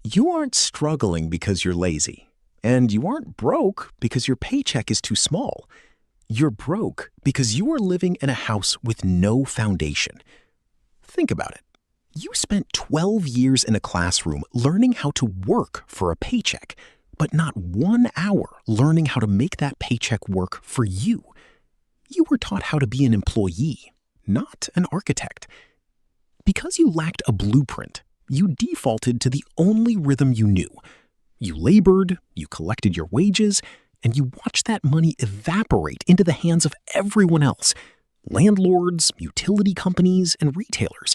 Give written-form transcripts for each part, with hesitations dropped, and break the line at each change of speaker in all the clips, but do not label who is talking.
You aren't struggling because you're lazy, and you aren't broke because your paycheck is too small. You're broke because you are living in a house with no foundation. Think about it. You spent 12 years in a classroom learning how to work for a paycheck, but not 1 hour learning how to make that paycheck work for you. You were taught how to be an employee, not an architect. Because you lacked a blueprint, you defaulted to the only rhythm you knew. You labored, you collected your wages, and you watched that money evaporate into the hands of everyone else, landlords, utility companies, and retailers,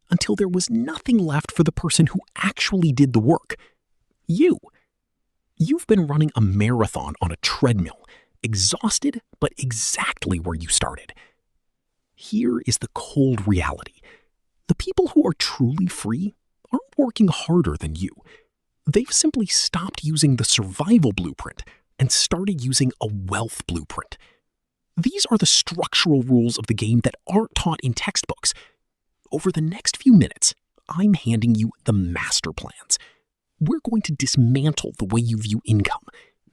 until there was nothing left for the person who actually did the work. You. You've been running a marathon on a treadmill, exhausted, but exactly where you started. Here is the cold reality. The people who are truly free aren't working harder than you. They've simply stopped using the survival blueprint and started using a wealth blueprint. These are the structural rules of the game that aren't taught in textbooks. Over the next few minutes, I'm handing you the master plans. We're going to dismantle the way you view income,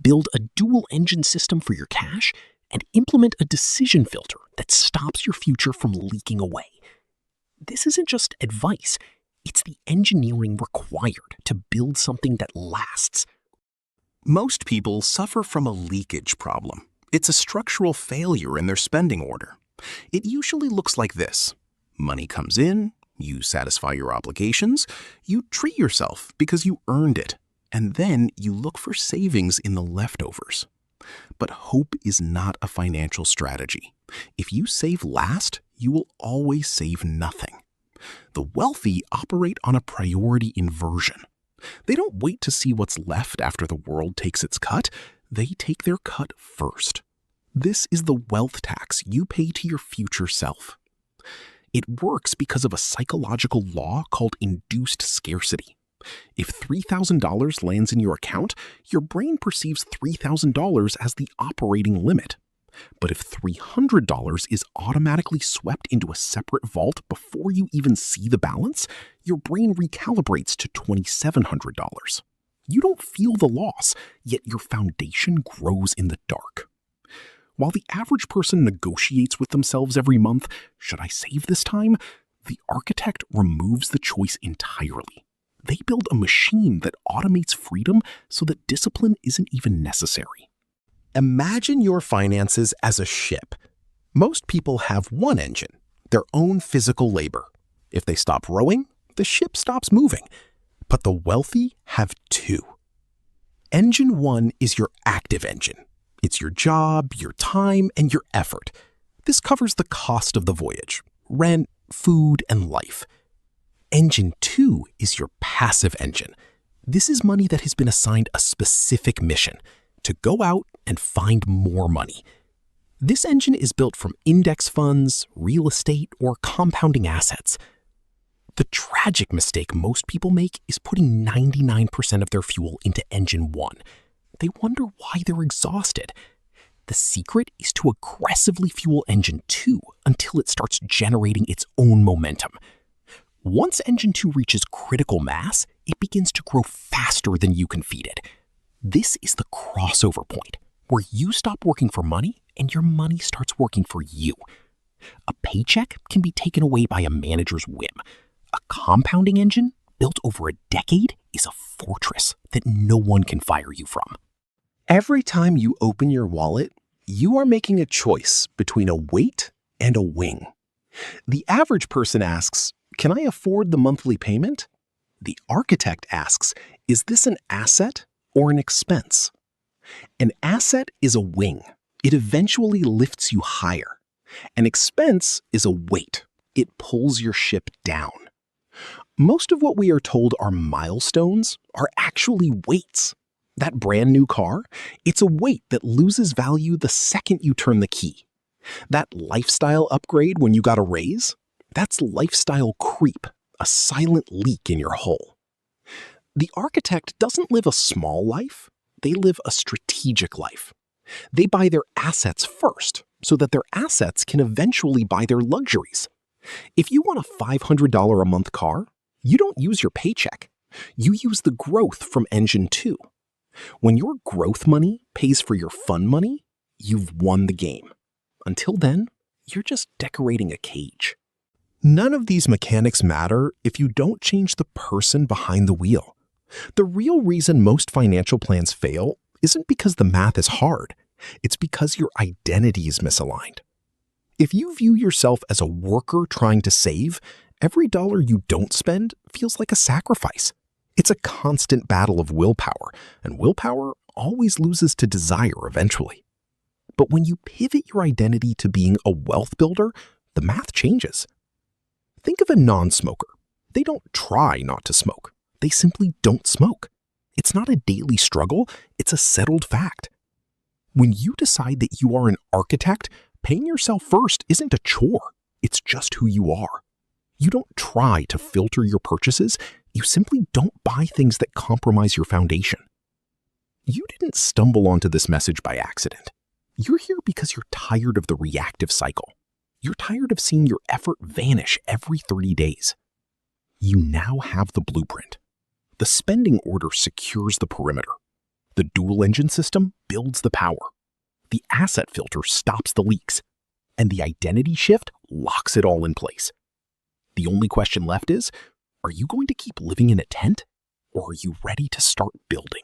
build a dual-engine system for your cash, and implement a decision filter that stops your future from leaking away. This isn't just advice. It's the engineering required to build something that lasts.
Most people suffer from a leakage problem. It's a structural failure in their spending order. It usually looks like this. Money comes in, you satisfy your obligations, you treat yourself because you earned it, and then you look for savings in the leftovers. But hope is not a financial strategy. If you save last, you will always save nothing. The wealthy operate on a priority inversion. They don't wait to see what's left after the world takes its cut. They take their cut first. This is the wealth tax you pay to your future self. It works because of a psychological law called induced scarcity. If $3,000 lands in your account, your brain perceives $3,000 as the operating limit. But if $300 is automatically swept into a separate vault before you even see the balance, your brain recalibrates to $2,700. You don't feel the loss, yet your foundation grows in the dark. While the average person negotiates with themselves every month, should I save this time? The architect removes the choice entirely. They build a machine that automates freedom so that discipline isn't even necessary.
Imagine your finances as a ship. Most people have one engine, their own physical labor. If they stop rowing, the ship stops moving. But the wealthy have two. Engine 1 is your active engine. It's your job, your time, and your effort. This covers the cost of the voyage, rent, food, and life. Engine 2 is your passive engine. This is money that has been assigned a specific mission, to go out and find more money. This engine is built from index funds, real estate, or compounding assets. The tragic mistake most people make is putting 99% of their fuel into engine 1. They wonder why they're exhausted. The secret is to aggressively fuel engine 2 until it starts generating its own momentum. Once engine 2 reaches critical mass, it begins to grow faster than you can feed it. This is the crossover point, where you stop working for money and your money starts working for you. A paycheck can be taken away by a manager's whim. A compounding engine built over a decade is a fortress that no one can fire you from. Every time you open your wallet, you are making a choice between a weight and a wing. The average person asks, "Can I afford the monthly payment?" The architect asks, "Is this an asset or an expense?" An asset is a wing. It eventually lifts you higher. An expense is a weight. It pulls your ship down. Most of what we are told are milestones are actually weights. That brand new car, it's a weight that loses value the second you turn the key. That lifestyle upgrade when you got a raise, that's lifestyle creep, a silent leak in your hull. The architect doesn't live a small life, they live a strategic life. They buy their assets first, so that their assets can eventually buy their luxuries. If you want a $500 a month car, you don't use your paycheck, You use the growth from engine 2. When your growth money pays for your fun money, you've won the game. Until then, you're just decorating a cage. None of these mechanics matter if you don't change the person behind the wheel. The real reason most financial plans fail isn't because the math is hard. It's because your identity is misaligned. If you view yourself as a worker trying to save, every dollar you don't spend feels like a sacrifice. It's a constant battle of willpower, and willpower always loses to desire eventually. But when you pivot your identity to being a wealth builder, the math changes. Think of a non-smoker. They don't try not to smoke. They simply don't smoke. It's not a daily struggle, it's a settled fact. When you decide that you are an architect, paying yourself first isn't a chore. It's just who you are. You don't try to filter your purchases. You simply don't buy things that compromise your foundation. You didn't stumble onto this message by accident. You're here because you're tired of the reactive cycle. You're tired of seeing your effort vanish every 30 days. You now have the blueprint. The spending order secures the perimeter. The dual engine system builds the power. The asset filter stops the leaks. And the identity shift locks it all in place. The only question left is, are you going to keep living in a tent, or are you ready to start building?